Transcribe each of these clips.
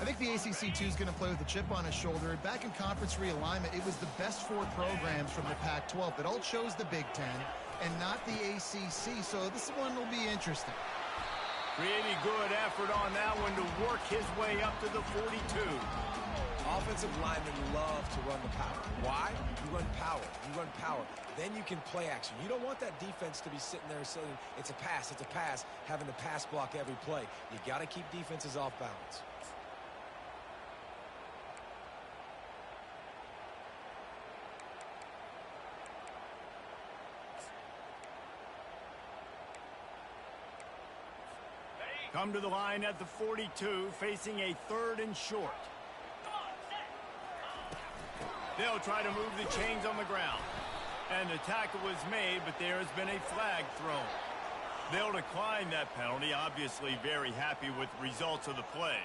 I think the ACC2 is going to play with a chip on his shoulder. Back in conference realignment, it was the best 4 programs from the Pac-12 that all chose the Big Ten and not the ACC, so this one will be interesting. Pretty good effort on that one to work his way up to the 42. Offensive linemen love to run the power. Why? You run power. You run power. Then you can play action. You don't want that defense to be sitting there saying, it's a pass, having to pass block every play. You got to keep defenses off balance. Come to the line at the 42, facing a 3rd and short. They'll try to move the chains on the ground. And the tackle was made, but there has been a flag thrown. They'll decline that penalty, obviously very happy with the results of the play.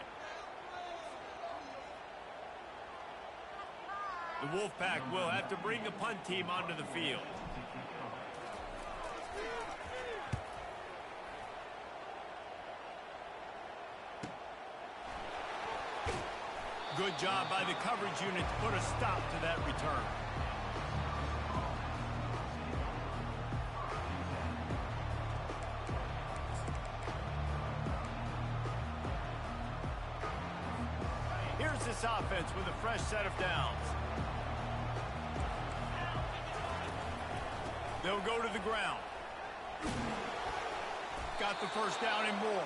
The Wolfpack will have to bring the punt team onto the field. Good job by the coverage unit to put a stop to that return. Here's this offense with a fresh set of downs. They'll go to the ground. Got the first down and more.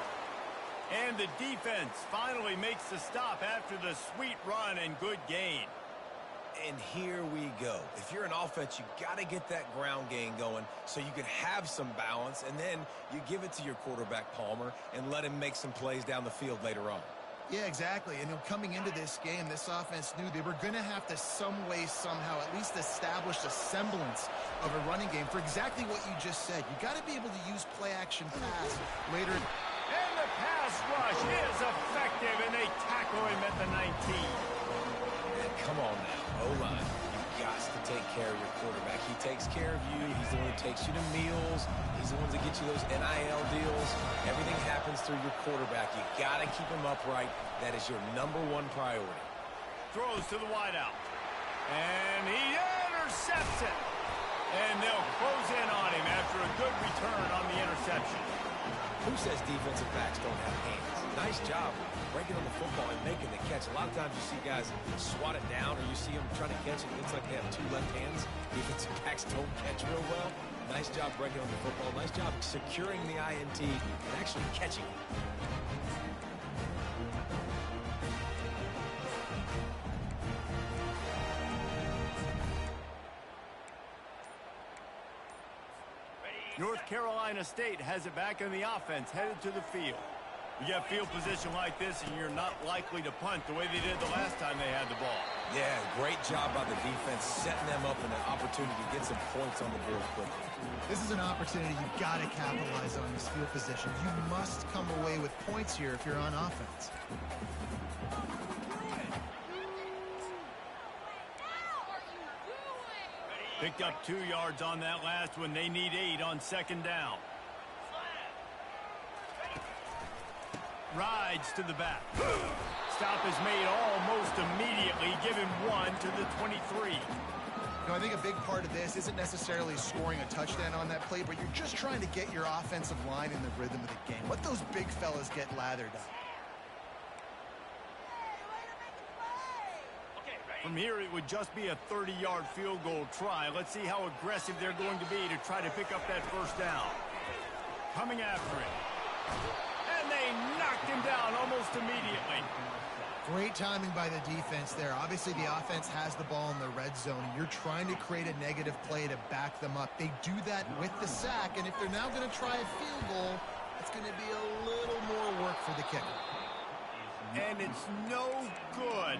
And the defense finally makes the stop after the sweet run and good gain. And here we go. If you're an offense, you got to get that ground game going so you can have some balance, and then you give it to your quarterback, Palmer, and let him make some plays down the field later on. Yeah, exactly. And coming into this game, this offense knew they were going to have to some way, somehow, at least establish a semblance of a running game for exactly what you just said. You got to be able to use play-action pass later. And the pass rush is effective, and they tackle him at the 19. And come on now, O-line. You've got to take care of your quarterback. He takes care of you. He's the one who takes you to meals. He's the one that gets you those NIL deals. Everything happens through your quarterback. You got to keep him upright. That is your #1 priority. Throws to the wideout. And he intercepts it. And they'll close in on him after a good return on the interception. Who says defensive backs don't have hands? Nice job breaking on the football and making the catch. A lot of times you see guys swat it down, or you see them trying to catch it. It looks like they have 2 left hands. Defensive backs don't catch real well. Nice job breaking on the football. Nice job securing the INT and actually catching it. North Carolina State has it back in the offense, headed to the field. You get field position like this, and you're not likely to punt the way they did the last time they had the ball. Yeah, great job by the defense, setting them up in an opportunity to get some points on the board quickly. This is an opportunity you've got to capitalize on, this field position. You must come away with points here if you're on offense. Picked up 2 yards on that last one. They need 8 on 2nd down. Rides to the back. Stop is made almost immediately. Give him 1 to the 23. I think a big part of this isn't necessarily scoring a touchdown on that play, but you're just trying to get your offensive line in the rhythm of the game. Let those big fellas get lathered up. From here, it would just be a 30-yard field goal try. Let's see how aggressive they're going to be to try to pick up that first down. Coming after it. And they knocked him down almost immediately. Great timing by the defense there. Obviously, the offense has the ball in the red zone, and you're trying to create a negative play to back them up. They do that with the sack, and if they're now going to try a field goal, it's going to be a little more work for the kicker. And it's no good.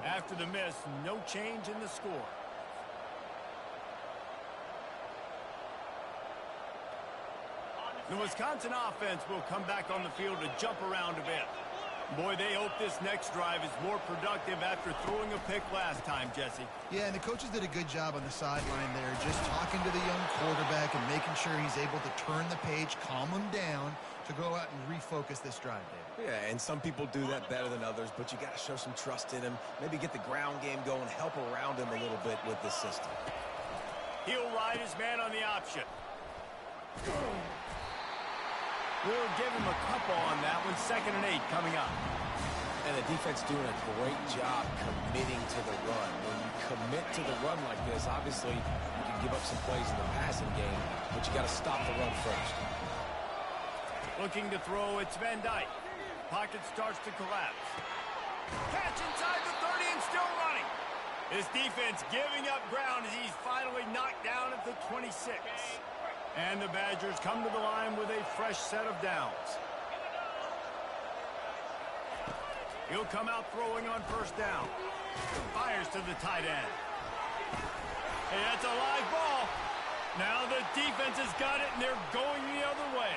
After the miss, no change in the score. The Wisconsin offense will come back on the field to jump around a bit. Boy, they hope this next drive is more productive after throwing a pick last time, Jesse. Yeah, and the coaches did a good job on the sideline there, just talking to the young quarterback and making sure he's able to turn the page, calm him down to go out and refocus this drive, David. Yeah, and some people do that better than others, but you got to show some trust in him. Maybe get the ground game going, help around him a little bit with this system. He'll ride his man on the option. We'll give him a couple on that one. 2nd and 8 coming up. And the defense doing a great job committing to the run. When you commit to the run like this, obviously you can give up some plays in the passing game, but you got to stop the run first. Looking to throw, it's Van Dyke. Pocket starts to collapse. Catch inside the 30 and still running. This defense giving up ground as he's finally knocked down at the 26. And the Badgers come to the line with a fresh set of downs. He'll come out throwing on 1st down. Fires to the tight end. Hey, that's a live ball. Now the defense has got it, and they're going the other way.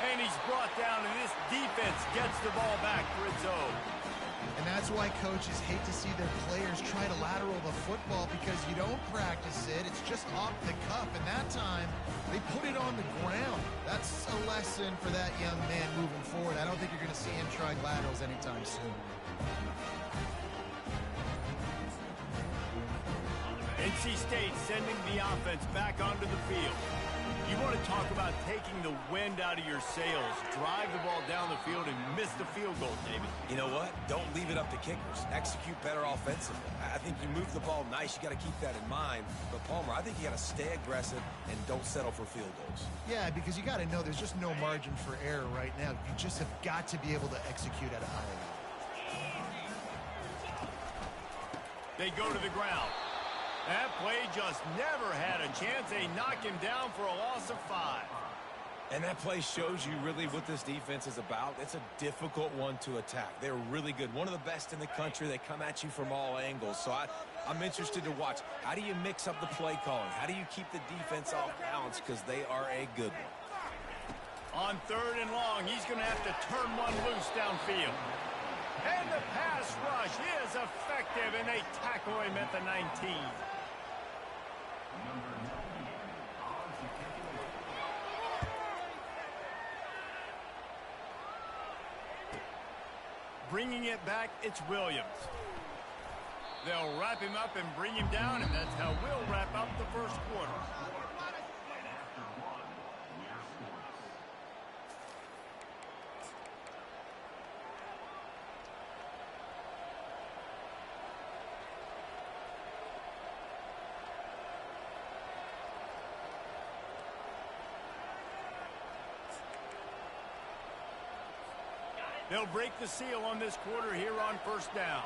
And he's brought down, and this defense gets the ball back for its own. And that's why coaches hate to see their players try to lateral the football, because you don't practice it. It's just off the cuff. And that time, they put it on the ground. That's a lesson for that young man moving forward. I don't think you're going to see him trying laterals anytime soon. NC State sending the offense back onto the field. You want to talk about taking the wind out of your sails. Drive the ball down the field and miss the field goal, David. You know what? Don't leave it up to kickers. Execute better offensively. I think you move the ball nice. You got to keep that in mind. But, Palmer, I think you got to stay aggressive and don't settle for field goals. Yeah, because you got to know there's just no margin for error right now. You just have got to be able to execute at a higher level. They go to the ground. That play just never had a chance. They knock him down for a loss of 5. And that play shows you really what this defense is about. It's a difficult one to attack. They're really good. One of the best in the country. They come at you from all angles. So I'm interested to watch. How do you mix up the play calling? How do you keep the defense off balance? Because they are a good one. On 3rd and long, he's going to have to turn one loose downfield. And the pass rush is effective, and they tackle him at the 19. Bringing it back, it's Williams. They'll wrap him up and bring him down, and that's how we'll wrap up the 1st quarter. They'll break the seal on this quarter here on 1st down.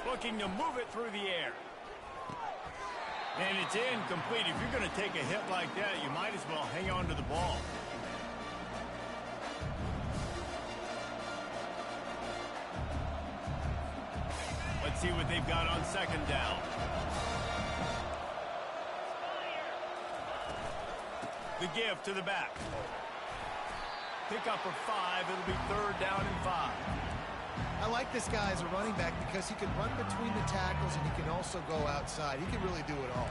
Looking to move it through the air. And it's incomplete. If you're going to take a hit like that, you might as well hang on to the ball. Let's see what they've got on 2nd down. The give to the back. Pick up of 5. It'll be 3rd down and 5. I like this guy as a running back because he can run between the tackles and he can also go outside. He can really do it all.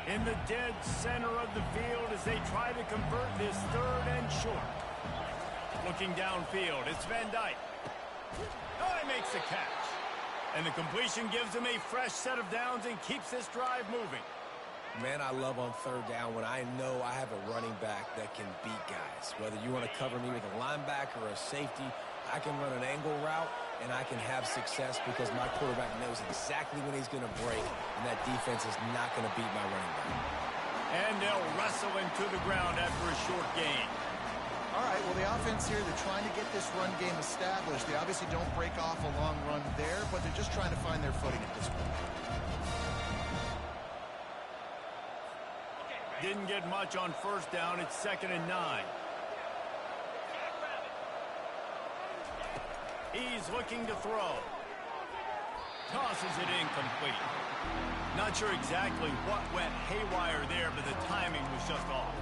In the dead center of the field as they try to convert this 3rd and short. Looking downfield, it's Van Dyke. Oh, he makes the catch. And the completion gives him a fresh set of downs and keeps this drive moving. Man, I love on 3rd down when I know I have a running back that can beat guys. Whether you want to cover me with a linebacker or a safety, I can run an angle route, and I can have success because my quarterback knows exactly when he's going to break, and that defense is not going to beat my running back. And they'll wrestle him to the ground after a short gain. All right, well, the offense here, they're trying to get this run game established. They obviously don't break off a long run there, but they're just trying to find their footing at this point. Didn't get much on 1st down. It's 2nd and 9. He's looking to throw. Tosses it incomplete. Not sure exactly what went haywire there, but the timing was just off.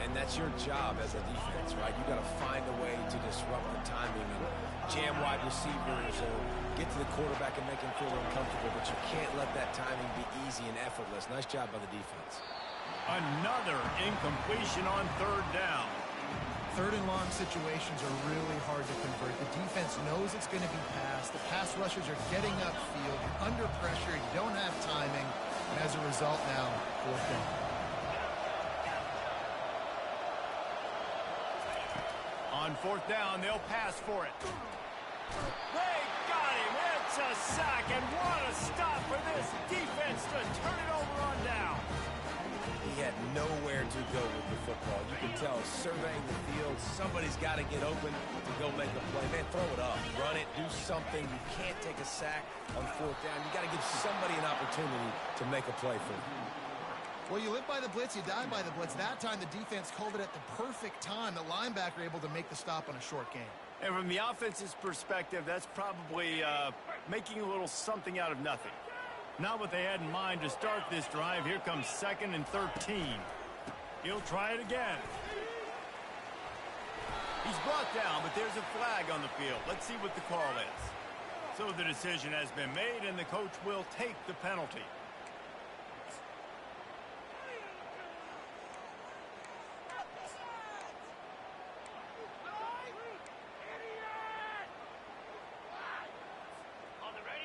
And that's your job as a defense, right? You got to find a way to disrupt the timing and jam wide receivers or get to the quarterback and make him feel uncomfortable, but you can't let that timing be easy and effortless. Nice job by the defense. Another incompletion on third down. Third and long situations are really hard to convert. The defense knows it's going to be passed. The pass rushers are getting upfield. You're under pressure. You don't have timing. And as a result now, fourth down. On fourth down, they'll pass for it. They got him. It's a sack, and what a stop for this defense to turn it over on down. He had nowhere to go with the football. You can tell, surveying the field, somebody's got to get open to go make a play. Man, throw it up, run it, do something. You can't take a sack on fourth down. You got to give somebody an opportunity to make a play for you. Well, you live by the blitz, you die by the blitz. That time, the defense called it at the perfect time. The linebacker able to make the stop on a short gain. And from the offense's perspective, that's probably making a little something out of nothing. Not what they had in mind to start this drive. Here comes 2nd and 13. He'll try it again. He's brought down, but there's a flag on the field. Let's see what the call is. So the decision has been made, and the coach will take the penalty.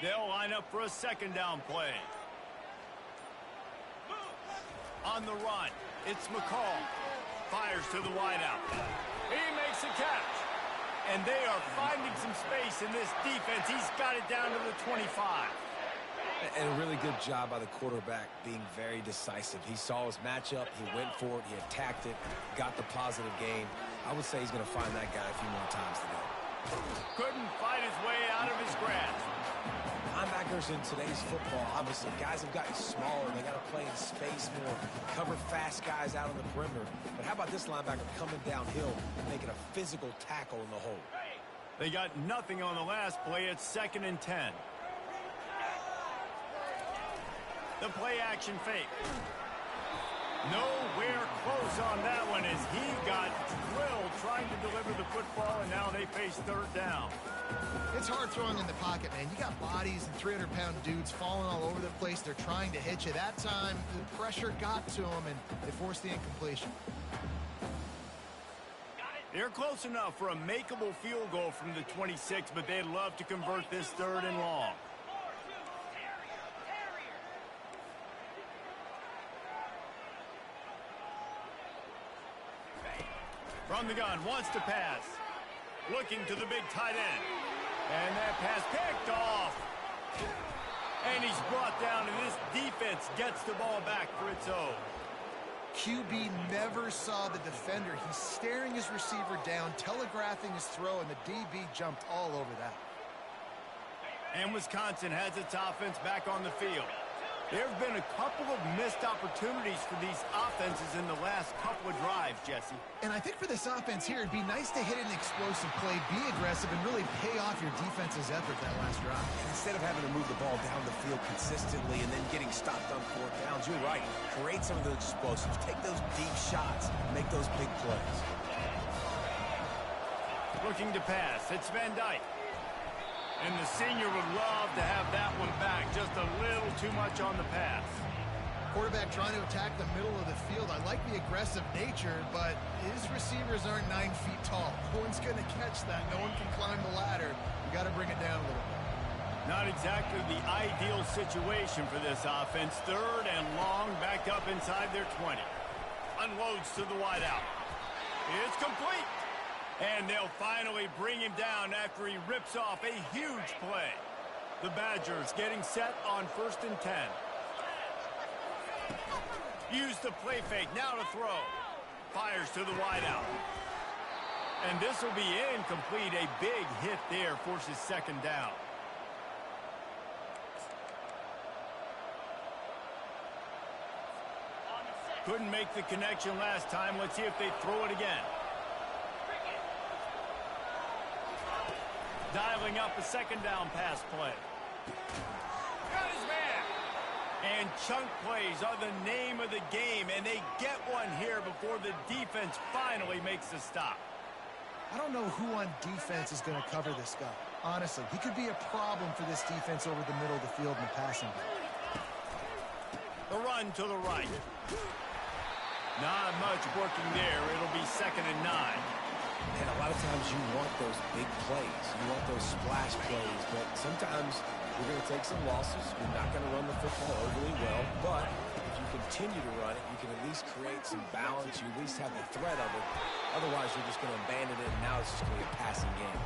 They'll line up for a second down play. On the run, it's McCall. Fires to the wideout. He makes a catch. And they are finding some space in this defense. He's got it down to the 25. And a really good job by the quarterback being very decisive. He saw his matchup. He went for it. He attacked it. Got the positive gain. I would say he's going to find that guy a few more times today. Couldn't fight his way out of his grasp. Linebackers in today's football, obviously, guys have gotten smaller. They got to play in space more, cover fast guys out on the perimeter. But how about this linebacker coming downhill and making a physical tackle in the hole? They got nothing on the last play. It's 2nd and 10. The play action fake. Nowhere close on that one as he got drilled trying to deliver the football, and now they face third down. It's hard throwing in the pocket, man. You got bodies and 300-pound dudes falling all over the place. They're trying to hit you. That time, the pressure got to them, and they forced the incompletion. They're close enough for a makeable field goal from the 26, but they'd love to convert this 3rd and long. From the gun, wants to pass. Looking to the big tight end. And that pass picked off. And he's brought down, and this defense gets the ball back for its own. QB never saw the defender. He's staring his receiver down, telegraphing his throw, and the DB jumped all over that. And Wisconsin has its offense back on the field. There have been a couple of missed opportunities for these offenses in the last couple of drives, Jesse. And I think for this offense here, it'd be nice to hit an explosive play, be aggressive, and really pay off your defense's effort that last drive. And instead of having to move the ball down the field consistently and then getting stopped on fourth downs, you're right. Create some of those explosives. Take those deep shots. Make those big plays. Looking to pass. It's Van Dyke. And the senior would love to have that one back. Just a little too much on the pass. Quarterback trying to attack the middle of the field. I like the aggressive nature, but his receivers aren't 9 feet tall. No one's going to catch that. No one can climb the ladder. You got to bring it down a little bit. Not exactly the ideal situation for this offense. 3rd and long, back up inside their 20. Unloads to the wideout. It's complete. And they'll finally bring him down after he rips off a huge play. The Badgers getting set on 1st and 10. Use the play fake, now to throw. Fires to the wideout. And this will be incomplete. A big hit there forces 2nd down. Couldn't make the connection last time. Let's see if they throw it again. Dialing up a 2nd down pass play. Got his man. And chunk plays are the name of the game, and they get one here before the defense finally makes the stop. I don't know who on defense is going to cover this guy. Honestly, he could be a problem for this defense over the middle of the field in the passing game. The run to the right. Not much working there. It'll be 2nd and 9. And a lot of times you want those big plays. You want those splash plays. But sometimes you're going to take some losses. You're not going to run the football overly well. But if you continue to run it, you can at least create some balance. You at least have the threat of it. Otherwise, you're just going to abandon it, and now it's just going to be a passing game.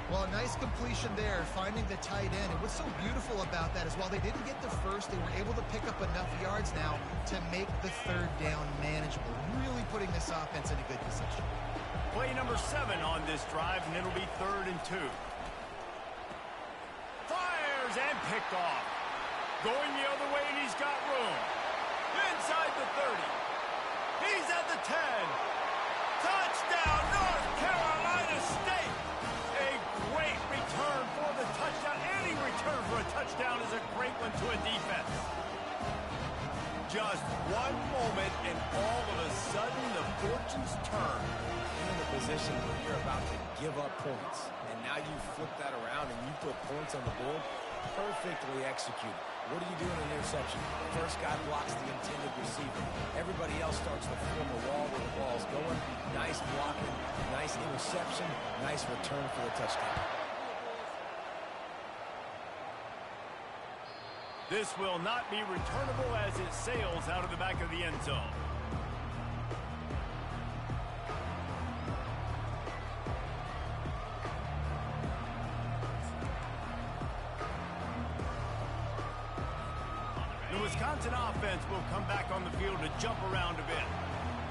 Well, a nice completion there, finding the tight end. And what's so beautiful about that is while they didn't get the first, they were able to pick up enough yards now to make the 3rd down manageable, really putting this offense in a good position. Play number 7 on this drive, and it'll be 3rd and 2. Fires and picked off. Going the other way, and he's got room. Inside the 30. He's at the 10. Touchdown, North Carolina State. A great return for the touchdown. Any return for a touchdown is a great one to a defense. Just one moment, and all of a sudden, the fortunes turn. You're in a position where you're about to give up points, and now you flip that around and you put points on the board. Perfectly executed. What do you do in an interception? First guy blocks the intended receiver. Everybody else starts to form a wall where the ball's going. Nice blocking, nice interception, nice return for the touchdown. This will not be returnable as it sails out of the back of the end zone. The Wisconsin offense will come back on the field to jump around a bit.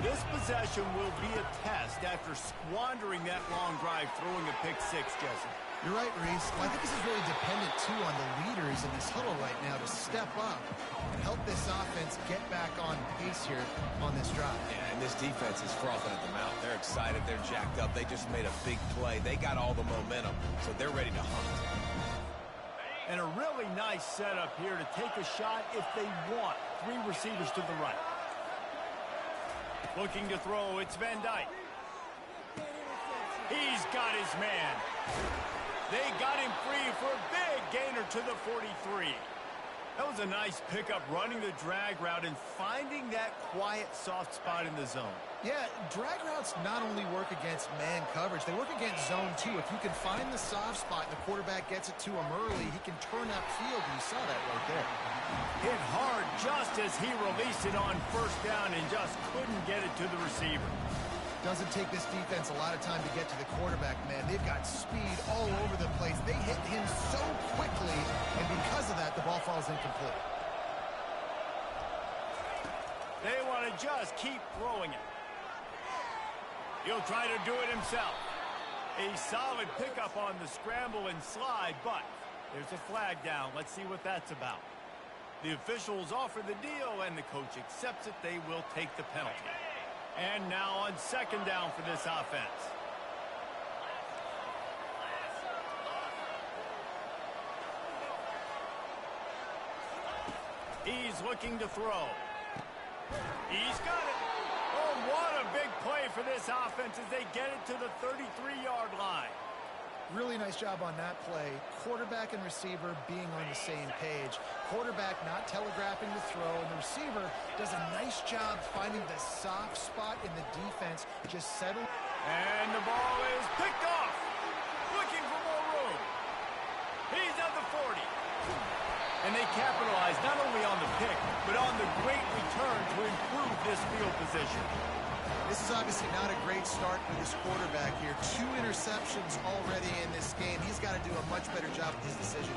This possession will be a test after squandering that long drive throwing a pick 6, Jesse. You're right, Reese. Well, I think this is really dependent, too, on the leaders in this huddle right now to step up and help this offense get back on pace here on this drive. Yeah, and this defense is frothing at the mouth. They're excited. They're jacked up. They just made a big play. They got all the momentum, so they're ready to hunt. And a really nice setup here to take a shot if they want. 3 receivers to the right. Looking to throw, it's Van Dyke. He's got his man. They got him free for a big gainer to the 43. That was a nice pickup, running the drag route and finding that quiet, soft spot in the zone. Yeah, drag routes not only work against man coverage, they work against zone too. If you can find the soft spot and the quarterback gets it to him early, he can turn upfield, and you saw that right there. Hit hard just as he released it on 1st down and just couldn't get it to the receiver. Doesn't take this defense a lot of time to get to the quarterback, man. They've got speed all over the place. They hit him so quickly, and because of that, the ball falls incomplete. They want to just keep throwing it. He'll try to do it himself. A solid pickup on the scramble and slide, but there's a flag down. Let's see what that's about. The officials offer the deal, and the coach accepts it. They will take the penalty. And now on 2nd down for this offense. He's looking to throw. He's got it. Oh, what a big play for this offense as they get it to the 33-yard line. Really nice job on that play. Quarterback and receiver being on the same page. Quarterback not telegraphing the throw, and the receiver does a nice job finding the soft spot in the defense. Just settle. And the ball is picked off. Looking for more room. He's at the 40. And they capitalize not only on the pick, but on the great return to improve this field position. This is obviously not a great start for this quarterback here. 2 interceptions already in this game. He's got to do a much better job with his decision.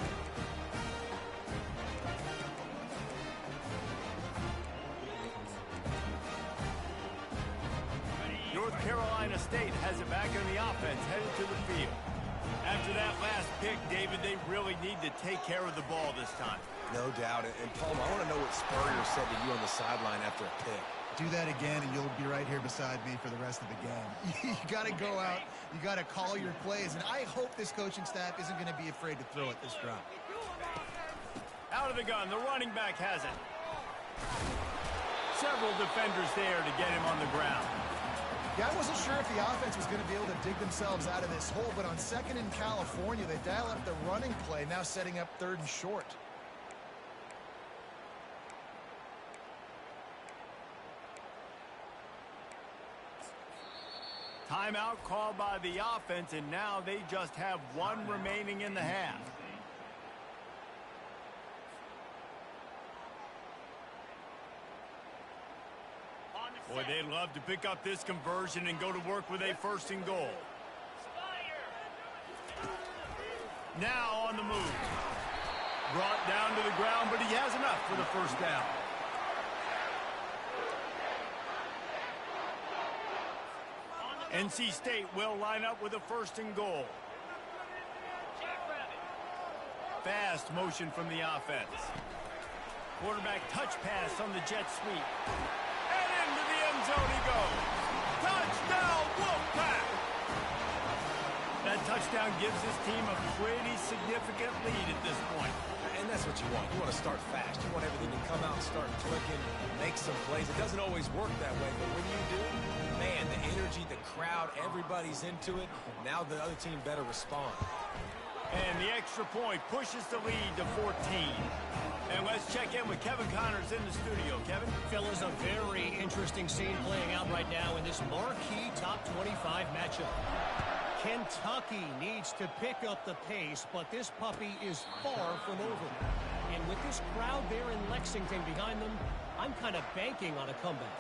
North Carolina State has it back on the offense, headed to the field. After that last pick, David, they really need to take care of the ball this time. No doubt. And Palmer, I want to know what Spurrier said to you on the sideline after a pick. Do that again, and you'll be right here beside me for the rest of the game. You got to go out. You got to call your plays, and I hope this coaching staff isn't going to be afraid to throw at this drop. Out of the gun, the running back has it. Several defenders there to get him on the ground. Yeah, I wasn't sure if the offense was going to be able to dig themselves out of this hole, but on 2nd in California, they dial up the running play, now setting up 3rd and short. Timeout called by the offense, and now they just have 1 remaining in the half. Boy, they'd love to pick up this conversion and go to work with a 1st and goal. Now on the move. Brought down to the ground, but he has enough for the 1st down. NC State will line up with a 1st and goal. Fast motion from the offense. Quarterback touch pass on the jet sweep. And into the end zone he goes. Touchdown, Wolfpack! That touchdown gives his team a pretty significant lead at this point. And that's what you want. You want to start fast. You want everything to come out and start clicking, make some plays. It doesn't always work that way, but when you do, man, the energy, the crowd, everybody's into it. Now the other team better respond. And the extra point pushes the lead to 14. And let's check in with Kevin Connors in the studio. Kevin? Fellas, a very interesting scene playing out right now in this marquee top 25 matchup. Kentucky needs to pick up the pace, but this puppy is far from over. And with this crowd there in Lexington behind them, I'm kind of banking on a comeback.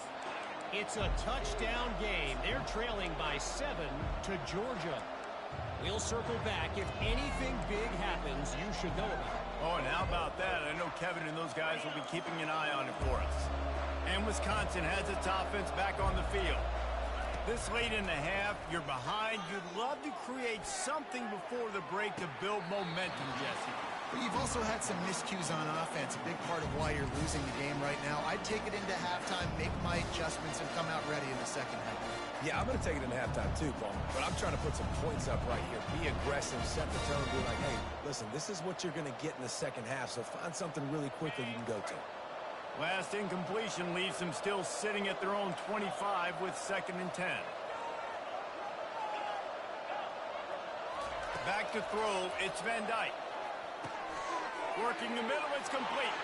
It's a touchdown game. They're trailing by 7 to Georgia. We'll circle back. If anything big happens, you should know about it. Oh, and how about that? I know Kevin and those guys will be keeping an eye on it for us. And Wisconsin has its offense back on the field. This late in the half, you're behind. You'd love to create something before the break to build momentum, Jesse. But you've also had some miscues on offense, a big part of why you're losing the game right now. I'd take it into halftime, make my adjustments, and come out ready in the 2nd half. Yeah, I'm going to take it into halftime too, Paul. But I'm trying to put some points up right here. Be aggressive, set the tone, be like, hey, listen, this is what you're going to get in the 2nd half, so find something really quickly you can go to. Last incompletion leaves them still sitting at their own 25 with 2nd and 10. Back to throw, it's Van Dyke. Working the middle, it's complete.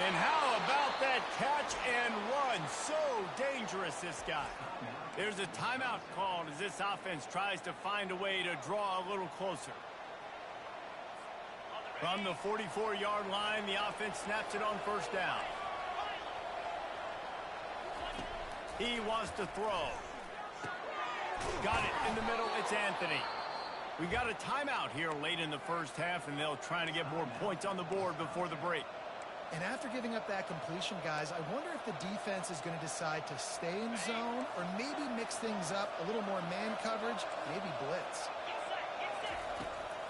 And how about that catch and run? So dangerous, this guy. There's a timeout called as this offense tries to find a way to draw a little closer. From the 44-yard line, the offense snaps it on 1st down. He wants to throw. Got it in the middle, it's Anthony. We got a timeout here late in the 1st half, and they'll try to get more points on the board before the break. And after giving up that completion, guys, I wonder if the defense is going to decide to stay in zone or maybe mix things up, a little more man coverage, maybe blitz.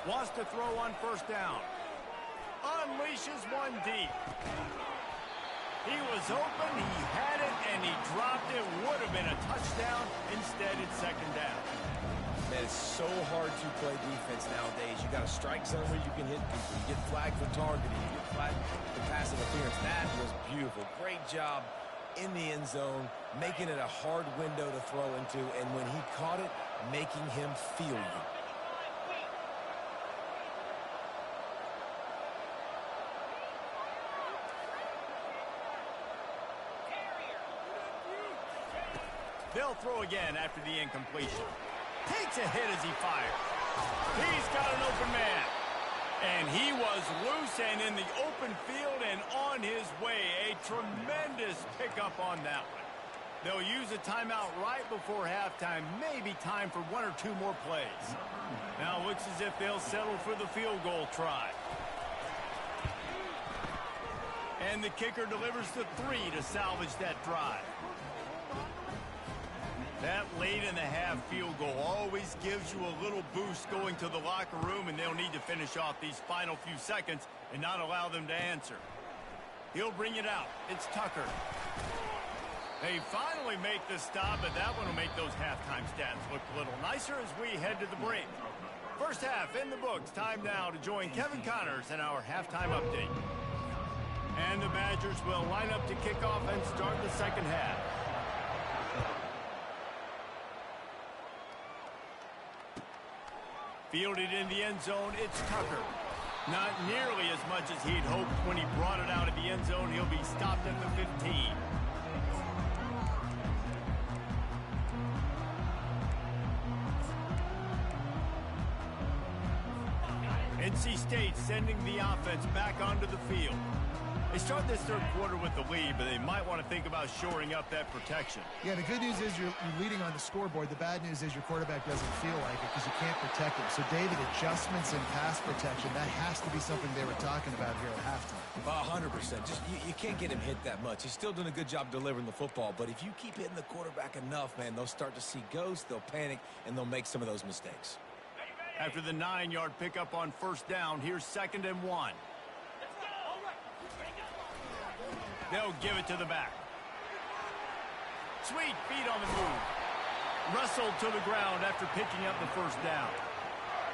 Wants to throw on 1st down. Unleashes one deep. He was open, he had it, and he dropped it. Would have been a touchdown. Instead, it's 2nd down. Man, it's so hard to play defense nowadays. You got a strike zone where you can hit people. You get flagged for targeting. You get flagged for pass interference. That was beautiful. Great job in the end zone, making it a hard window to throw into, and when he caught it, making him feel you. They'll throw again after the incompletion. Takes a hit as he fires. He's got an open man. And he was loose and in the open field and on his way. A tremendous pickup on that one. They'll use a timeout right before halftime. Maybe time for 1 or 2 more plays. Now it looks as if they'll settle for the field goal try. And the kicker delivers the 3 to salvage that drive. That late in the half field goal always gives you a little boost going to the locker room, and they'll need to finish off these final few seconds and not allow them to answer. He'll bring it out. It's Tucker. They finally make the stop, but that one will make those halftime stats look a little nicer as we head to the break. 1st half in the books. Time now to join Kevin Connors in our halftime update. And the Badgers will line up to kick off and start the 2nd half. Fielded in the end zone, it's Tucker. Not nearly as much as he'd hoped when he brought it out of the end zone. He'll be stopped at the 15. NC State sending the offense back onto the field. They start this third quarter with the lead, but they might want to think about shoring up that protection. Yeah, the good news is you're leading on the scoreboard. The bad news is your quarterback doesn't feel like it because you can't protect him. So, David, adjustments in pass protection, that has to be something they were talking about here at halftime. 100%. Just you can't get him hit that much. He's still doing a good job delivering the football, but if you keep hitting the quarterback enough, man, they'll start to see ghosts, they'll panic, and they'll make some of those mistakes. After the 9-yard pickup on first down, here's 2nd and 1. They'll give it to the back. Sweet feet on the move. Wrestled to the ground after picking up the first down.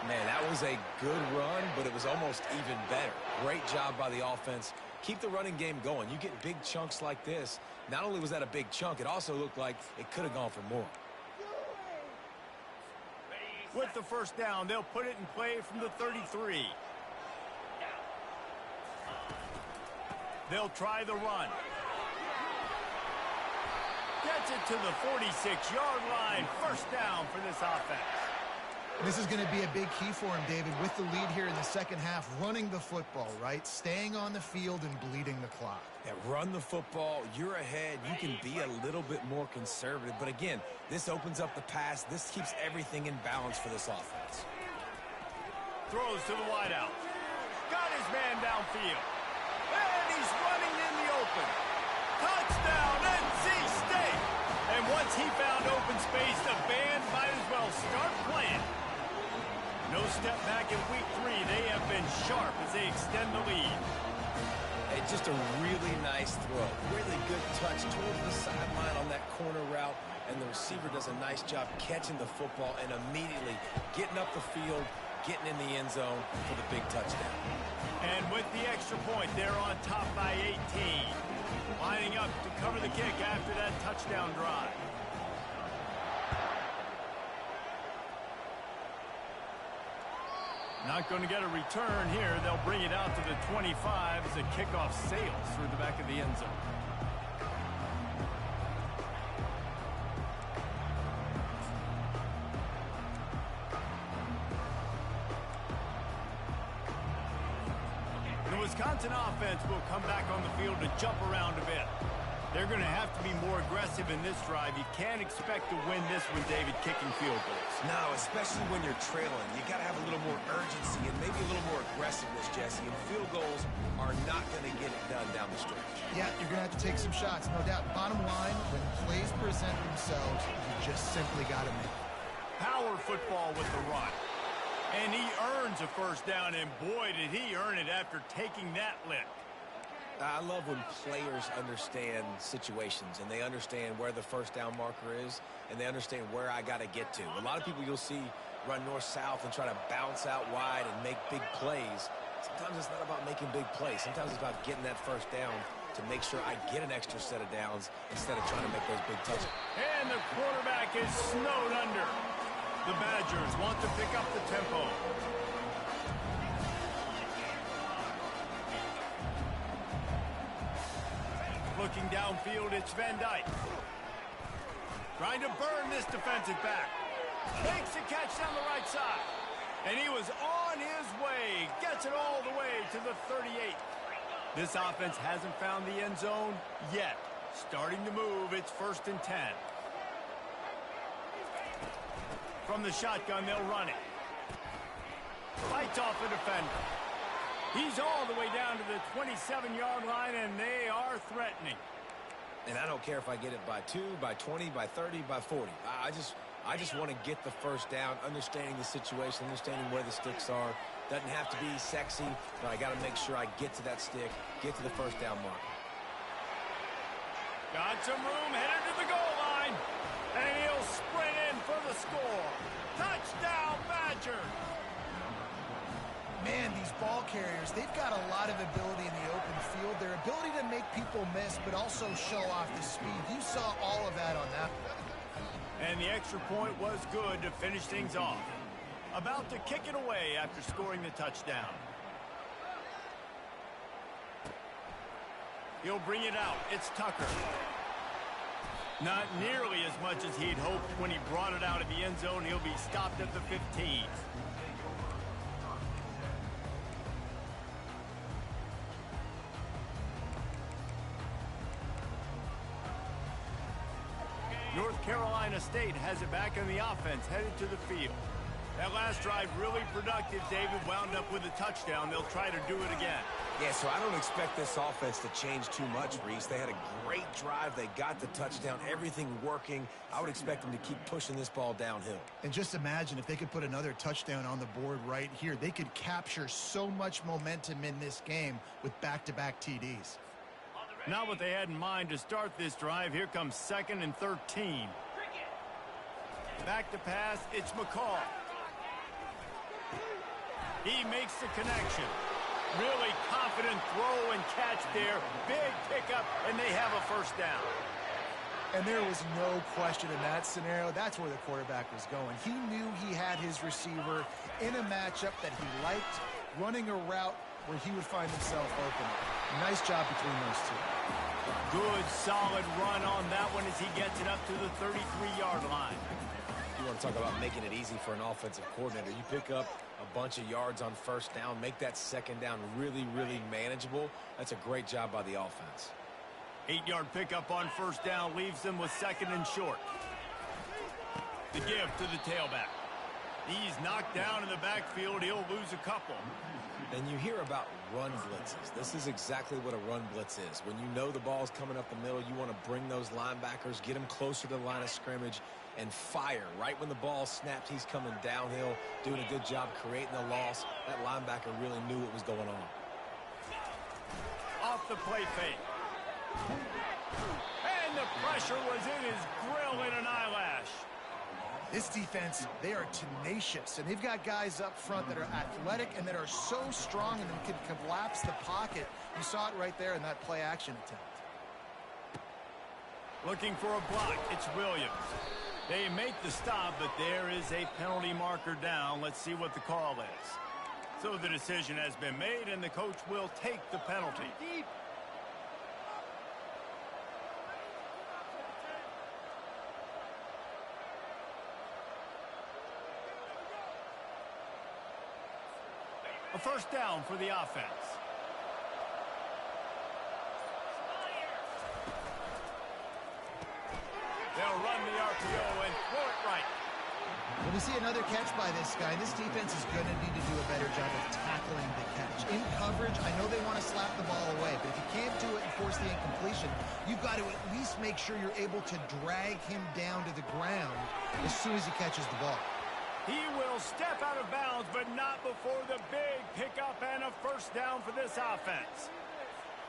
Man, that was a good run, but it was almost even better. Great job by the offense. Keep the running game going. You get big chunks like this. Not only was that a big chunk, it also looked like it could have gone for more. With the first down, they'll put it in play from the 33. They'll try the run. Gets it to the 46-yard line. First down for this offense. This is going to be a big key for him, David, with the lead here in the second half, running the football, right? Staying on the field and bleeding the clock. Yeah, run the football. You're ahead. You can be a little bit more conservative. But again, this opens up the pass. This keeps everything in balance for this offense. Throws to the wideout. Got his man downfield. And he's running in the open. Touchdown, NC State. And once he found open space, the band might as well start playing. No step back in week 3. They have been sharp as they extend the lead. It's just a really nice throw. Really good touch towards the sideline on that corner route. And the receiver does a nice job catching the football and immediately getting up the field, getting in the end zone for the big touchdown. And with the extra point, they're on top by 18. Lining up to cover the kick after that touchdown drive. Not going to get a return here. They'll bring it out to the 25 as the kickoff sails through the back of the end zone. The Wisconsin offense will come back on the field to jump around a bit. They're going to have to be more aggressive in this drive. You can't expect to win this one, David, kicking field goals. No, especially when you're trailing. You got to have a little more urgency and maybe a little more aggressiveness, Jesse. And field goals are not going to get it done down the stretch. Yeah, you're going to have to take some shots, no doubt. Bottom line, when plays present themselves, you just simply got to make it. Power football with the run. And he earns a first down, and boy, did he earn it after taking that lick. I love when players understand situations and they understand where the first down marker is and they understand where I got to get to. A lot of people you'll see run north-south and try to bounce out wide and make big plays. Sometimes it's not about making big plays. Sometimes it's about getting that first down to make sure I get an extra set of downs instead of trying to make those big touchdowns. And the quarterback is snowed under. The Badgers want to pick up the tempo. Looking downfield, it's Van Dyke. Trying to burn this defensive back. Makes a catch down the right side. And he was on his way. Gets it all the way to the 38. This offense hasn't found the end zone yet. Starting to move, it's 1st and 10. From the shotgun, they'll run it. Fights off the defender. He's all the way down to the 27-yard line, and they are threatening. And I don't care if I get it by 2, by 20, by 30, by 40. I just want to get the first down, understanding the situation, understanding where the sticks are. Doesn't have to be sexy, but I got to make sure I get to that stick, get to the first down mark. Got some room, headed to the goal line. And he'll sprint in for the score. Touchdown, Badger. Man, these ball carriers, they've got a lot of ability in the open field. Their ability to make people miss, but also show off the speed. You saw all of that on that. And the extra point was good to finish things off. About to kick it away after scoring the touchdown. He'll bring it out. It's Tucker. Not nearly as much as he'd hoped when he brought it out of the end zone. He'll be stopped at the 15. North Carolina State has it back in the offense, headed to the field. That last drive really productive. David wound up with a touchdown. They'll try to do it again. Yeah, so I don't expect this offense to change too much, Reese. They had a great drive. They got the touchdown. Everything working. I would expect them to keep pushing this ball downhill. And just imagine if they could put another touchdown on the board right here. They could capture so much momentum in this game with back-to-back TDs. Not what they had in mind to start this drive. Here comes 2nd and 13. Back to pass. It's McCall. He makes the connection. Really confident throw and catch there. Big pickup, and they have a first down. And there was no question in that scenario. That's where the quarterback was going. He knew he had his receiver in a matchup that he liked, running a route where he would find himself open. Nice job between those two. Good, solid run on that one as he gets it up to the 33-yard line. You want to talk about making it easy for an offensive coordinator. You pick up a bunch of yards on first down, make that second down really, really manageable. That's a great job by the offense. 8-yard pickup on first down leaves them with 2nd and short. The give to the tailback. He's knocked down in the backfield. He'll lose a couple. And you hear about run blitzes. This is exactly what a run blitz is. When you know the ball's coming up the middle, you want to bring those linebackers, get them closer to the line of scrimmage, and fire. Right when the ball snapped, he's coming downhill, doing a good job creating the loss. That linebacker really knew what was going on. Off the play fake. And the pressure was in his grill in an eyelash. This defense, they are tenacious, and they've got guys up front that are athletic and that are so strong and can collapse the pocket. You saw it right there in that play-action attempt. Looking for a block. It's Williams. They make the stop, but there is a penalty marker down. Let's see what the call is. So the decision has been made, and the coach will take the penalty. A first down for the offense. They'll run the RPO and throw it right. When we see another catch by this guy, this defense is going to need to do a better job of tackling the catch. In coverage, I know they want to slap the ball away, but if you can't do it and force the incompletion, you've got to at least make sure you're able to drag him down to the ground as soon as he catches the ball. He will step out of bounds, but not before the big pickup and a first down for this offense.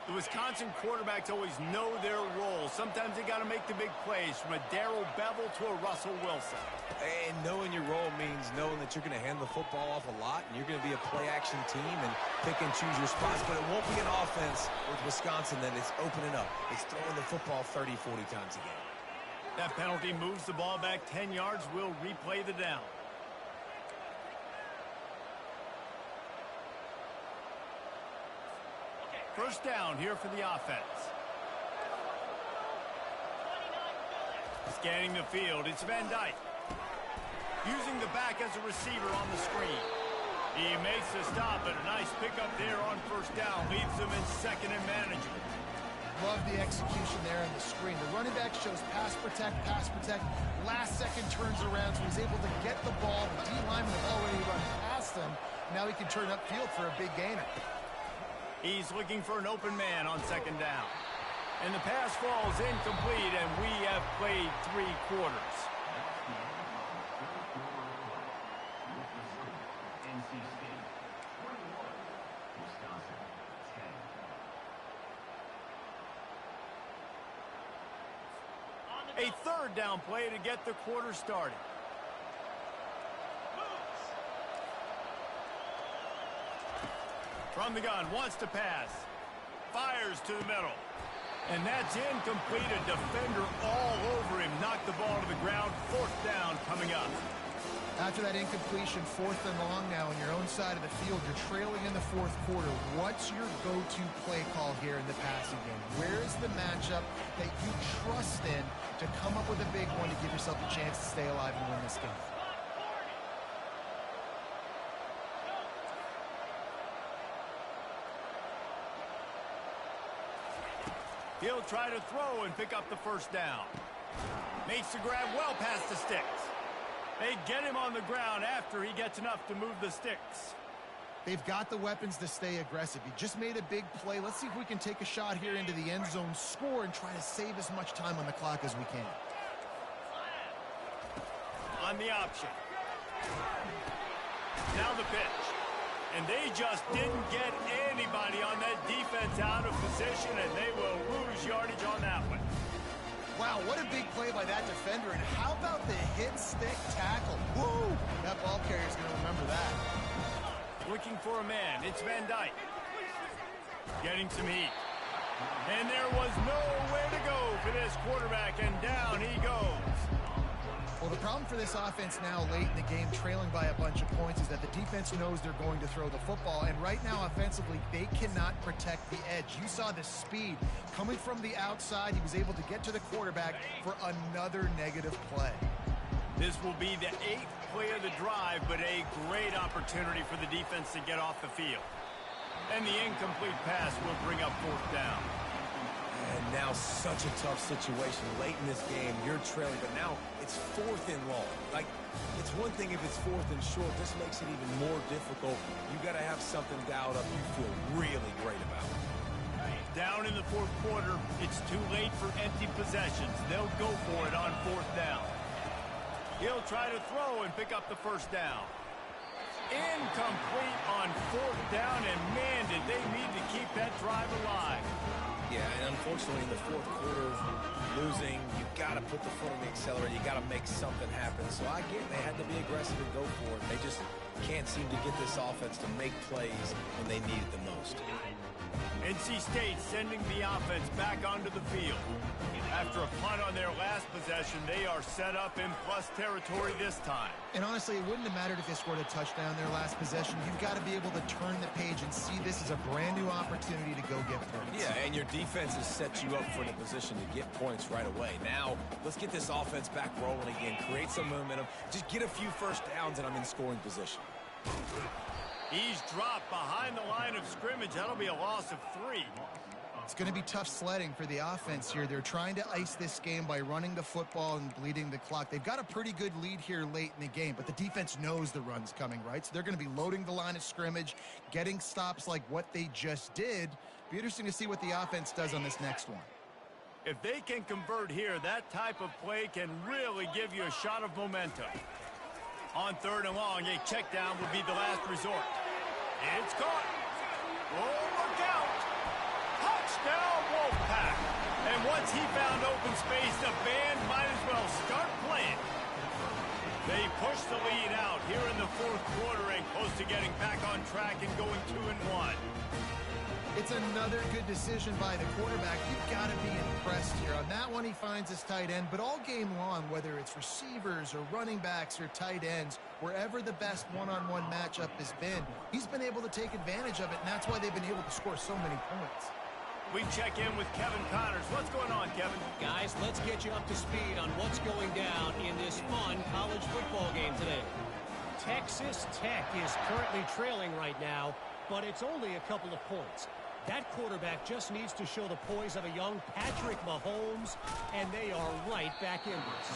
The Wisconsin quarterbacks always know their role. Sometimes they got to make the big plays, from a Darrell Bevel to a Russell Wilson. And knowing your role means knowing that you're going to hand the football off a lot, and you're going to be a play-action team and pick and choose your spots. But it won't be an offense with Wisconsin that is opening up. It's throwing the football 30, 40 times a game. That penalty moves the ball back 10 yards. We'll replay the down. First down here for the offense. Scanning the field, it's Van Dyke. Using the back as a receiver on the screen. He makes the stop, but a nice pickup there on first down. Leaves him in 2nd and manageable. Love the execution there on the screen. The running back shows pass protect, last second turns around, so he's able to get the ball. The D-lineman has already run past him. Now he can turn upfield for a big gainer. He's looking for an open man on 2nd down. And the pass falls incomplete, and we have played 3 quarters. A 3rd down play to get the quarter started. From the gun, wants to pass. Fires to the middle. And that's incomplete. A defender all over him. Knocked the ball to the ground. 4th down coming up. After that incompletion, 4th and long now on your own side of the field, you're trailing in the 4th quarter. What's your go-to play call here in the passing game? Where is the matchup that you trust in to come up with a big one to give yourself a chance to stay alive and win this game? He'll try to throw and pick up the first down. Makes the grab well past the sticks. They get him on the ground after he gets enough to move the sticks. They've got the weapons to stay aggressive. He just made a big play. Let's see if we can take a shot here into the end zone, score, and try to save as much time on the clock as we can. On the option. Now the pitch. And they just didn't get anybody on that defense out of position, and they will lose yardage on that one. Wow, what a big play by that defender. And how about the hit stick tackle? Woo! That ball carrier's going to remember that. Looking for a man. It's Van Dyke. Getting some heat. And there was nowhere to go for this quarterback, and down he goes. Well, the problem for this offense now late in the game, trailing by a bunch of points, is that the defense knows they're going to throw the football. And right now, offensively, they cannot protect the edge. You saw the speed coming from the outside. He was able to get to the quarterback for another negative play. This will be the 8th play of the drive, but a great opportunity for the defense to get off the field. And the incomplete pass will bring up 4th down. And now such a tough situation. Late in this game, you're trailing, but now it's 4th and long. Like, it's one thing if it's 4th and short. This makes it even more difficult. You got to have something dialed up you feel really great about. Down in the 4th quarter, it's too late for empty possessions. They'll go for it on 4th down. He'll try to throw and pick up the first down. Incomplete on 4th down, and man, did they need to keep that drive alive. Yeah, and unfortunately in the 4th quarter, losing, you got to put the foot on the accelerator. You got to make something happen. So I get they had to be aggressive and go for it. They just can't seem to get this offense to make plays when they need it the most. NC State sending the offense back onto the field. After a punt on their last possession, they are set up in plus territory this time. And honestly, it wouldn't have mattered if they scored a touchdown their last possession. You've got to be able to turn the page and see this as a brand new opportunity to go get points. Yeah, and your defense has set you up for the position to get points right away. Now, let's get this offense back rolling again, create some momentum, just get a few first downs, and I'm in scoring position. He's dropped behind the line of scrimmage. That'll be a loss of 3. It's going to be tough sledding for the offense here. They're trying to ice this game by running the football and bleeding the clock. They've got a pretty good lead here late in the game, but the defense knows the run's coming, right? So they're going to be loading the line of scrimmage, getting stops like what they just did. Be interesting to see what the offense does on this next one. If they can convert here, that type of play can really give you a shot of momentum. On 3rd and long, a check down will be the last resort. It's caught. Oh, look out. Touchdown, Wolfpack. And once he found open space, the band might as well start playing. They push the lead out here in the 4th quarter and close to getting back on track and going 2-1. It's another good decision by the quarterback. You've got to be impressed here. On that one, he finds his tight end, but all game long, whether it's receivers or running backs or tight ends, wherever the best one-on-one matchup has been, he's been able to take advantage of it, and that's why they've been able to score so many points. We check in with Kevin Connors. What's going on, Kevin? Guys, let's get you up to speed on what's going down in this fun college football game today. Texas Tech is currently trailing right now, but it's only a couple of points. That quarterback just needs to show the poise of a young Patrick Mahomes, and they are right back in this.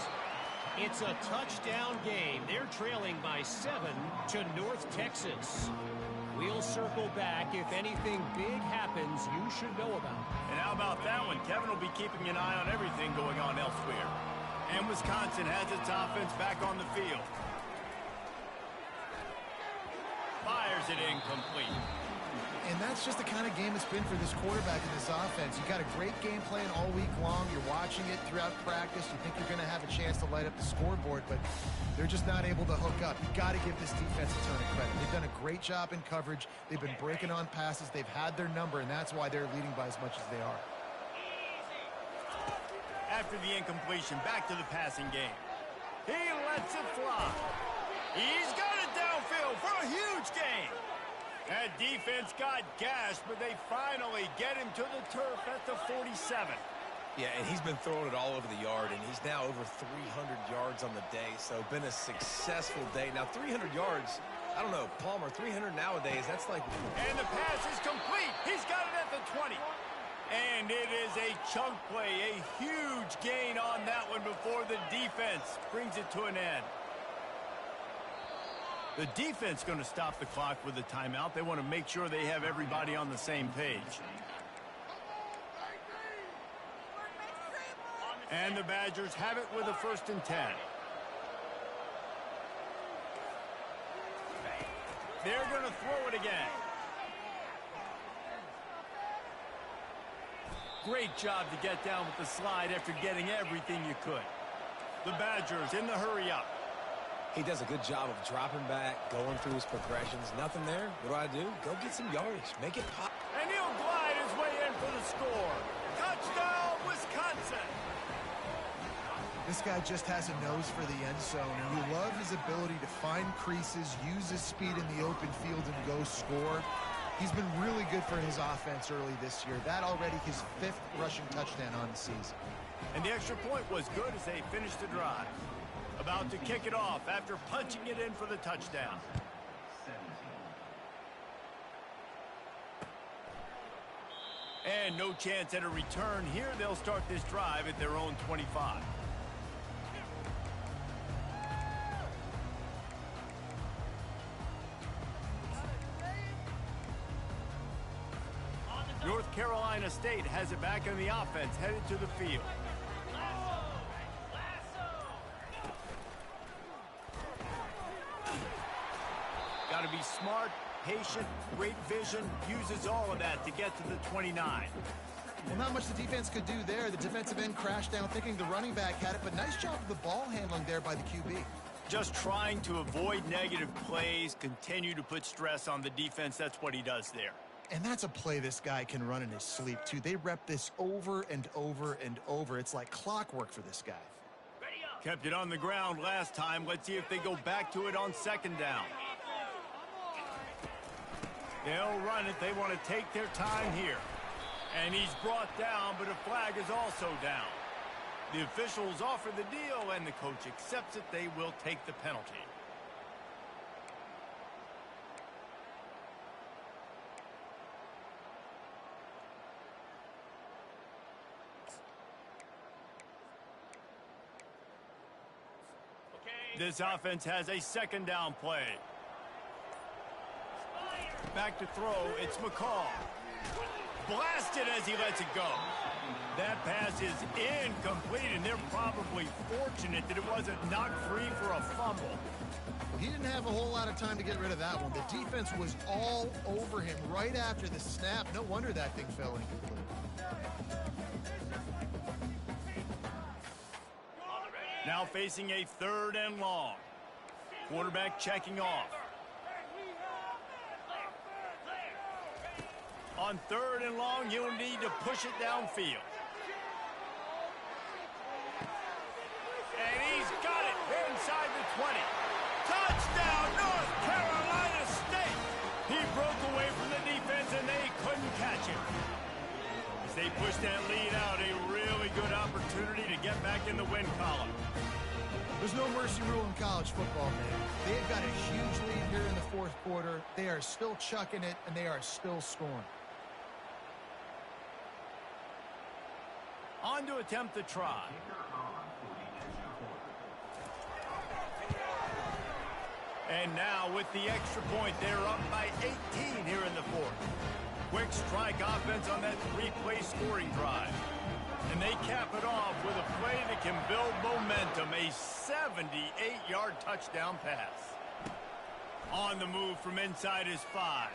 It's a touchdown game. They're trailing by 7 to North Texas. We'll circle back. If anything big happens, you should know about it. And how about that one? Kevin will be keeping an eye on everything going on elsewhere. And Wisconsin has its offense back on the field. Fires it incomplete. And that's just the kind of game it's been for this quarterback and this offense. You got a great game plan all week long. You're watching it throughout practice. You think you're going to have a chance to light up the scoreboard, but they're just not able to hook up. You got to give this defense a ton of credit. They've done a great job in coverage. They've been breaking on passes. They've had their number, and that's why they're leading by as much as they are. After the incompletion, back to the passing game. He lets it fly. He's got it downfield for a huge gain. That defense got gashed, but they finally get him to the turf at the 47. Yeah, and he's been throwing it all over the yard, and he's now over 300 yards on the day, so been a successful day. Now, 300 yards, I don't know, Palmer, 300 nowadays, that's like... And the pass is complete. He's got it at the 20. And it is a chunk play, a huge gain on that one before the defense brings it to an end. The defense going to stop the clock with a timeout. They want to make sure they have everybody on the same page. And the Badgers have it with a 1st and 10. They're going to throw it again. Great job to get down with the slide after getting everything you could. The Badgers in the hurry up. He does a good job of dropping back, going through his progressions. Nothing there. What do? Go get some yardage. Make it pop. And he'll glide his way in for the score. Touchdown, Wisconsin. This guy just has a nose for the end zone, and you love his ability to find creases, use his speed in the open field, and go score. He's been really good for his offense early this year. That already his 5th rushing touchdown on the season. And the extra point was good as they finished the drive. About to kick it off after punching it in for the touchdown. And no chance at a return here. They'll start this drive at their own 25. North Carolina State has it back in the offense, headed to the field. Got to be smart, patient, great vision, uses all of that to get to the 29. Well, not much the defense could do there. The defensive end crashed down thinking the running back had it, but nice job of the ball handling there by the QB. Just trying to avoid negative plays, continue to put stress on the defense. That's what he does there. And that's a play this guy can run in his sleep, too. They rep this over and over and over. It's like clockwork for this guy. Kept it on the ground last time. Let's see if they go back to it on 2nd down. They'll run it. They want to take their time here. And he's brought down, but a flag is also down. The officials offer the deal, and the coach accepts it. They will take the penalty. This offense has a 2nd down play. Back to throw, it's McCall. Blasted as he lets it go. That pass is incomplete, and they're probably fortunate that it wasn't knocked free for a fumble. Well, he didn't have a whole lot of time to get rid of that one. The defense was all over him right after the snap. No wonder that thing fell incomplete. Now facing a 3rd and long. Quarterback checking off. On 3rd and long, you'll need to push it downfield. And he's got it inside the 20. Touchdown, North Carolina State! He broke away from the defense, and they couldn't catch him. As they push that lead out, a really good opportunity to get back in the win column. There's no mercy rule in college football, man. They've got a huge lead here in the 4th quarter. They are still chucking it, and they are still scoring. On to attempt the try. And now with the extra point, they're up by 18 here in the 4th. Quick strike offense on that 3-play scoring drive. And they cap it off with a play that can build momentum, a 78-yard touchdown pass. On the move from inside his 5.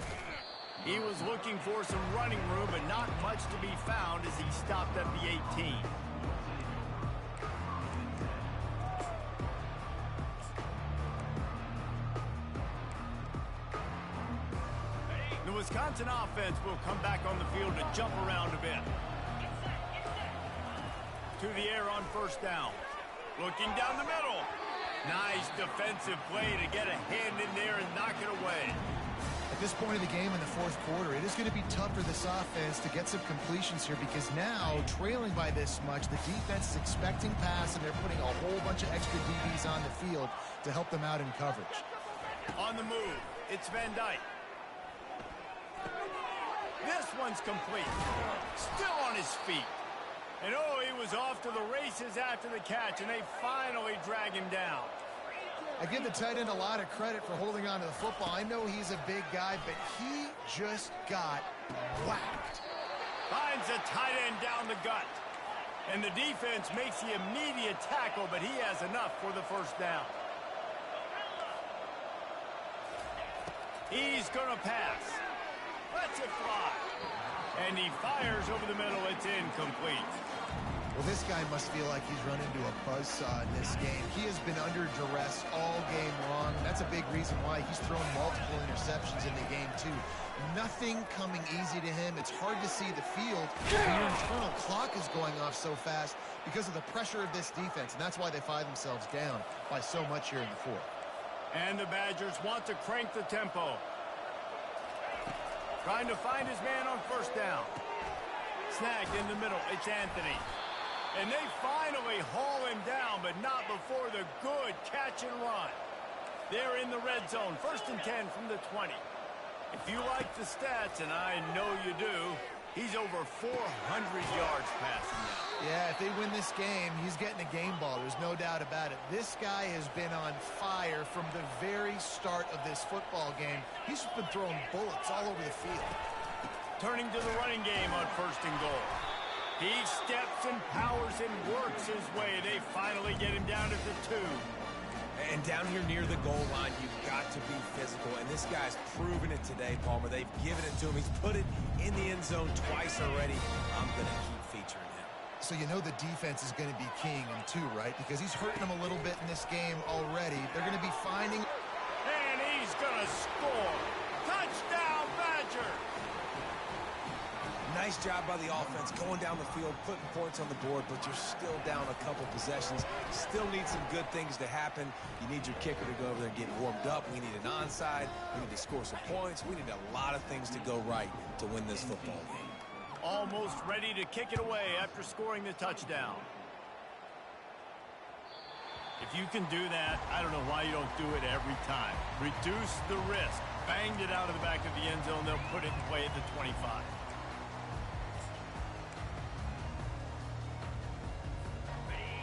He was looking for some running room, but not much to be found as he stopped at the 18. The Wisconsin offense will come back on the field to jump around a bit. To the air on 1st down. Looking down the middle. Nice defensive play to get a hand in there and knock it away. At this point of the game in the fourth quarter, it is going to be tough for this offense to get some completions here because now, trailing by this much, the defense is expecting pass, and they're putting a whole bunch of extra DBs on the field to help them out in coverage. On the move, it's Van Dyke. This one's complete. Still on his feet. And oh, he was off to the races after the catch, and they finally drag him down. I give the tight end a lot of credit for holding on to the football. I know he's a big guy, but he just got whacked. Finds the tight end down the gut. And the defense makes the immediate tackle, but he has enough for the first down. He's going to pass. Lets it fly. And he fires over the middle. It's incomplete. Well, this guy must feel like he's run into a buzzsaw in this game. He has been under duress all game long. That's a big reason why he's thrown multiple interceptions in the game, too. Nothing coming easy to him. It's hard to see the field. And your internal clock is going off so fast because of the pressure of this defense, and that's why they find themselves down by so much here in the fourth. And the Badgers want to crank the tempo. Trying to find his man on first down. Snagged in the middle. It's Anthony. And they finally haul him down, but not before the good catch and run. They're in the red zone. 1st and 10 from the 20. If you like the stats, and I know you do, he's over 400 yards passing now. Yeah, if they win this game, he's getting a game ball. There's no doubt about it. This guy has been on fire from the very start of this football game. He's just been throwing bullets all over the field. Turning to the running game on 1st and goal. He steps and powers and works his way. They finally get him down at the 2. And down here near the goal line, you've got to be physical. And this guy's proven it today, Palmer. They've given it to him. He's put it in the end zone twice already. I'm going to keep featuring him. So you know the defense is going to be king in 2, right? Because he's hurting them a little bit in this game already. They're going to be finding... And he's going to score. Touchdown, Badger! Nice job by the offense going down the field, putting points on the board, but you're still down a couple possessions. Still need some good things to happen. You need your kicker to go over there and get warmed up. We need an onside. We need to score some points. We need a lot of things to go right to win this football game. Almost ready to kick it away after scoring the touchdown. If you can do that, I don't know why you don't do it every time. Reduce the risk. Banged it out of the back of the end zone. They'll put it in play at the 25.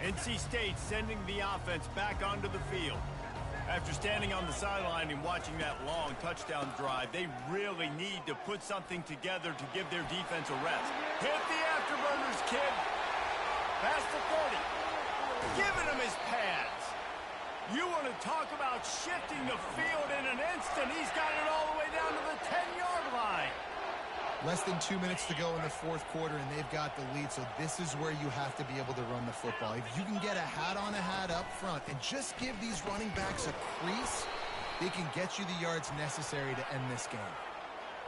NC State sending the offense back onto the field. After standing on the sideline and watching that long touchdown drive, they really need to put something together to give their defense a rest. Hit the afterburners, kid. Past the 30. Giving him his pads. You want to talk about shifting the field in an instant. He's got it all the way down to the 10-yard line. Less than 2 minutes to go in the fourth quarter, and they've got the lead, so this is where you have to be able to run the football. If you can get a hat-on-a-hat up front and just give these running backs a crease, they can get you the yards necessary to end this game.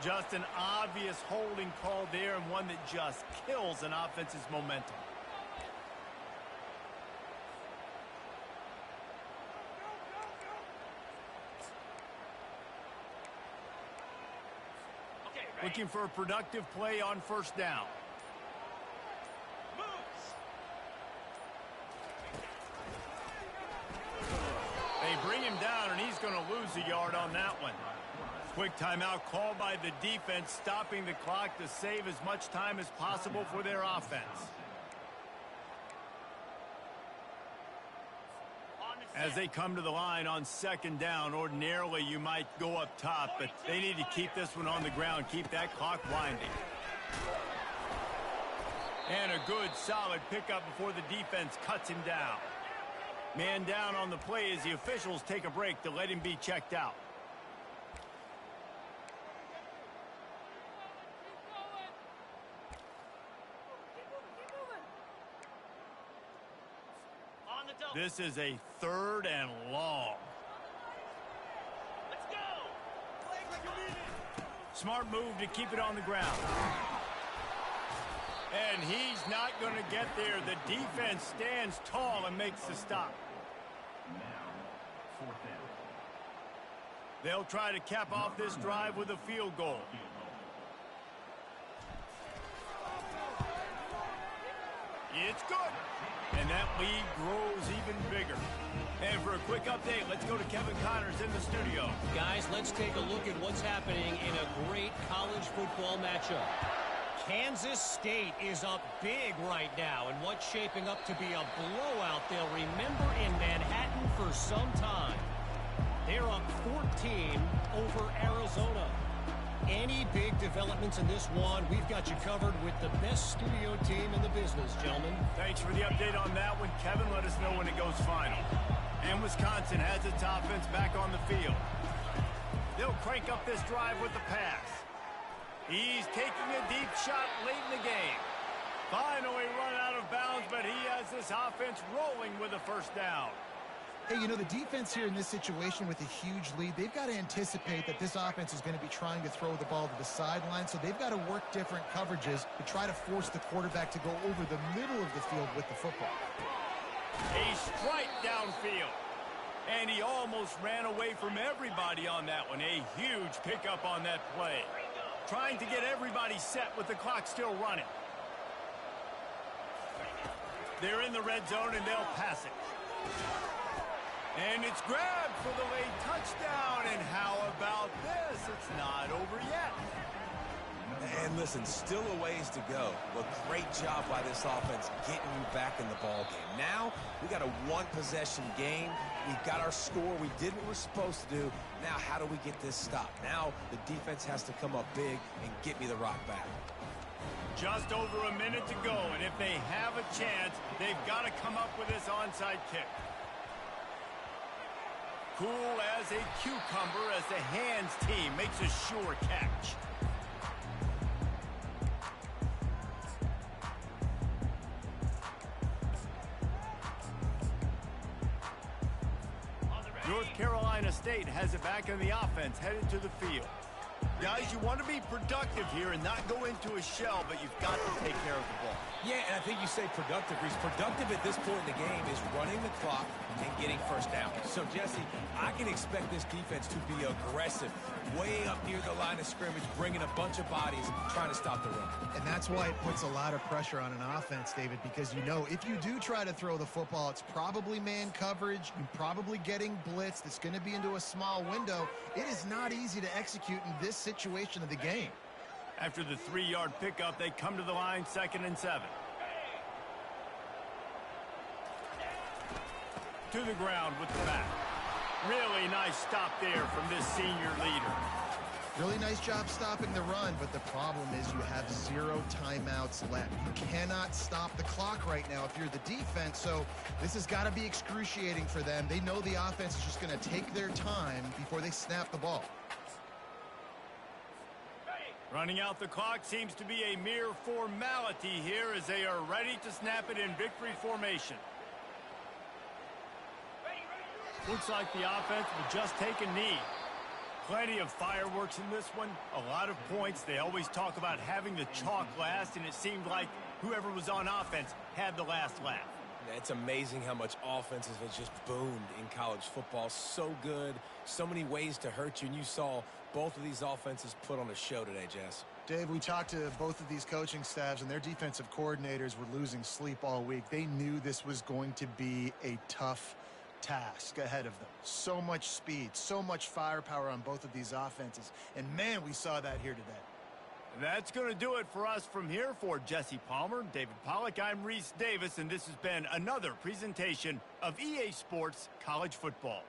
Just an obvious holding call there, and one that just kills an offense's momentum. Looking for a productive play on first down. They bring him down, and he's going to lose a yard on that one. Quick timeout called by the defense, stopping the clock to save as much time as possible for their offense. As they come to the line on second down, ordinarily you might go up top, but they need to keep this one on the ground, keep that clock winding. And a good, solid pickup before the defense cuts him down. Man down on the play as the officials take a break to let him be checked out. This is a 3rd and long. Let's go. Smart move to keep it on the ground. And he's not going to get there. The defense stands tall and makes the stop. They'll try to cap off this drive with a field goal. It's good. And that lead grows even bigger. And for a quick update, let's go to Kevin Connors in the studio. Guys, let's take a look at what's happening in a great college football matchup. Kansas State is up big right now, and what's shaping up to be a blowout they'll remember in Manhattan for some time. They're up 14 over Arizona. Any big developments in this one, we've got you covered with the best studio team in the business, gentlemen. Thanks for the update on that one, Kevin. Let us know when it goes final. And Wisconsin has its offense back on the field. They'll crank up this drive with the pass. He's taking a deep shot late in the game. Finally run out of bounds, but he has this offense rolling with a first down. Hey, you know, the defense here in this situation with a huge lead, they've got to anticipate that this offense is going to be trying to throw the ball to the sideline, so they've got to work different coverages to try to force the quarterback to go over the middle of the field with the football. A strike downfield. And he almost ran away from everybody on that one. A huge pickup on that play. Trying to get everybody set with the clock still running. They're in the red zone and they'll pass it. And it's grabbed for the late touchdown. And how about this? It's not over yet. And listen, still a ways to go. But great job by this offense getting you back in the ball game. Now, we got a one-possession game. We've got our score. We did what we're supposed to do. Now, how do we get this stopped? Now, the defense has to come up big and get me the rock back. Just over a minute to go, and if they have a chance, they've got to come up with this onside kick. Cool as a cucumber as the hands team makes a sure catch. North Carolina State has it back in the offense, headed to the field. Guys, you want to be productive here and not go into a shell, but you've got to take care of the ball. Yeah, and I think you say productive, Reese. Productive at this point in the game is running the clock and getting first down. So, Jesse, I can expect this defense to be aggressive, way up near the line of scrimmage, bringing a bunch of bodies, trying to stop the run. And that's why it puts a lot of pressure on an offense, David, because you know if you do try to throw the football, it's probably man coverage, you're probably getting blitzed, it's going to be into a small window. It is not easy to execute in this situation of the game. After the 3-yard pickup, they come to the line, 2nd and 7. To the ground with the back. Really nice stop there from this senior leader. Really nice job stopping the run, but the problem is you have 0 timeouts left. You cannot stop the clock right now if you're the defense, so this has got to be excruciating for them. They know the offense is just going to take their time before they snap the ball. Running out the clock seems to be a mere formality here as they are ready to snap it in victory formation. Looks like the offense will just take a knee. Plenty of fireworks in this one. A lot of points. They always talk about having the chalk last, and it seemed like whoever was on offense had the last laugh. It's amazing how much offenses have just boomed in college football. So good, so many ways to hurt you, and you saw both of these offenses put on a show today, Jess. Dave, we talked to both of these coaching staffs, and their defensive coordinators were losing sleep all week. They knew this was going to be a tough task ahead of them. So much speed, so much firepower on both of these offenses, and man, we saw that here today. That's going to do it for us from here. For Jesse Palmer, David Pollack, I'm Reese Davis, and this has been another presentation of EA Sports College Football.